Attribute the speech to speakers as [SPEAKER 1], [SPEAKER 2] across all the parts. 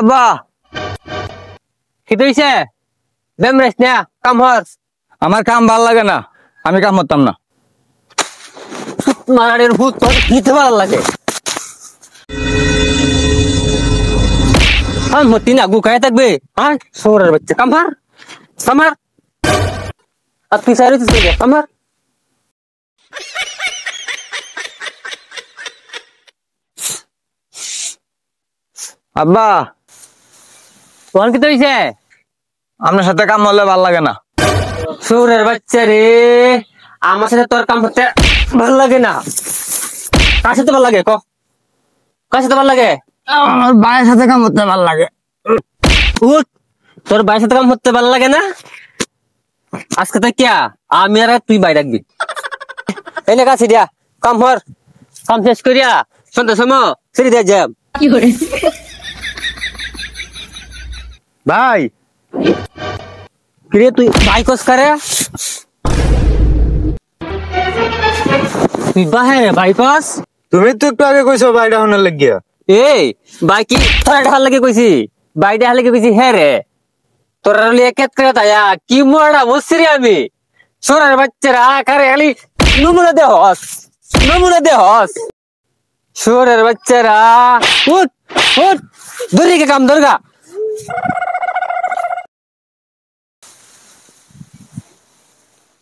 [SPEAKER 1] আব্বা
[SPEAKER 2] কি হইছে? বেমরেস না কাম হর।
[SPEAKER 1] আমার কাম ভাল লাগে না, আমি কাম করতাম না।
[SPEAKER 2] মারানের ভূত তোর দিতে ভালো লাগে। আর মতি না গুকায় থাকবে। আর সোরের বাচ্চা কামার কামার। আর তুই সাইরে তুই কামার।
[SPEAKER 1] আব্বা
[SPEAKER 2] তোর কি হইছে?
[SPEAKER 1] আপনার সাথে কাম হলে ভাল লাগে না।
[SPEAKER 2] সোরের বাচ্চা রে, আমার সাথে তোর কাম করতে ভালো লাগে না। কার সাথে ভালো লাগে ক? কার সাথে ভালো লাগে?
[SPEAKER 1] আমার ভাইয়ের সাথে কাম করতে ভাল লাগে।
[SPEAKER 2] উঠ, তোর ভাইয়ের সাথে কাম করতে ভালো লাগে না? আজকে তো কিয়া আমি আর তুই ভাই রাখবি। এনে কাছে দিয়া কাম হর, কাম শেষ করিয়া সন্ধ্যা সময় ছেড়ে দিয়ে যাব।
[SPEAKER 1] ভাই
[SPEAKER 2] কিরে তুই ভাই কস করে? তুই বাহে ভাই কস?
[SPEAKER 1] তুমি তো একটু আগে কইছো ভাইটা হনের লাগিয়া।
[SPEAKER 2] এই ভাই কি তোর ঢাল লাগে কইছি? ভাই ঢাল লাগে কইছি হ্যাঁ রে। তোর লিয়ে কেত করে তাইয়া কি মোড়া বসছি আমি। সোনার বাচ্চারা আকারে খালি নমুনা দে হস, নমুনা দে হস। সোনার বাচ্চারা উঠ উঠ, দূরে কে কাম দরগা।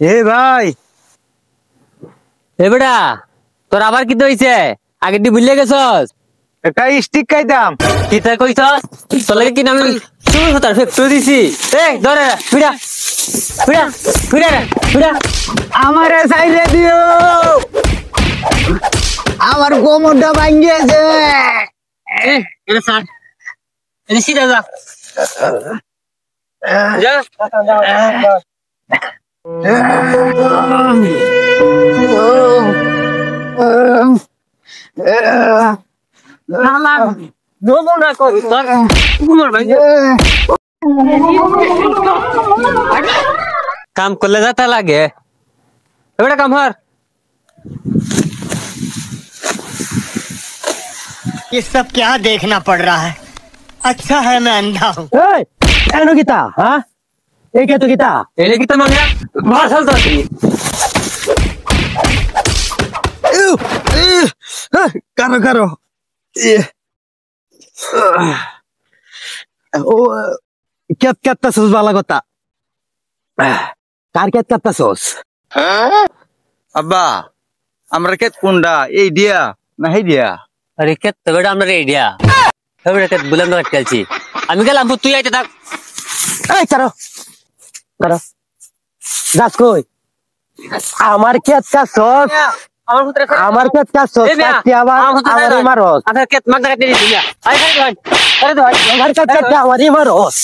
[SPEAKER 1] এ ভাই
[SPEAKER 2] এ বেটা তোর আবার কি হইছে? আগে তুই ভুলে গেছস?
[SPEAKER 1] একটা স্টিক খাইতাম।
[SPEAKER 2] কি তাই কইছস? তোর লাগে কি নাম শুরু হতার ফেক্টরি দিছি। এই ধরে ফিরা ফিরা ফিরা ফিরা।
[SPEAKER 1] আমারে সাইরে দিও, আমার কোমরটা ভাঙ্গিয়েছে।
[SPEAKER 2] এ এটা স্যার এটা সিধা যা যা। নমুনা কর তোর ঘুমার ভাই। কাম করলে যাতা লাগে। এবারে কাম হর।
[SPEAKER 3] ये सब क्या देखना पड़ रहा है? अच्छा है मैं अंधा हूँ।
[SPEAKER 2] এই এনো কিতা হ্যাঁ? এই কে তো কিতা? এলে কিতা মানে ভাষাল তো তুই।
[SPEAKER 1] কারো কারো ও কেত কাটতাছস বালা কথা। কার কেত কাটতাছস? আব্বা আমরা কেত কোনটা, এই দিয়া না হেই দিয়া?
[SPEAKER 2] আরে কে তো বেটা আমরা রেডিয়া। এবারে কে বুলাম না কাটছি। আমি গেলাম তুই আইতে থাক।
[SPEAKER 1] এই কারো কারো যাস কই? আমার কেত কাটছস,
[SPEAKER 2] আমার পুত্র
[SPEAKER 1] আমার কেত কাটছস, কাটতে আবার আমারই মারস।
[SPEAKER 2] আচ্ছা কে মাগনা কাটতে দিছি না। আই খাই ভাই। আরে ভাই
[SPEAKER 1] আমার কেত কাটতে আমারই মারস।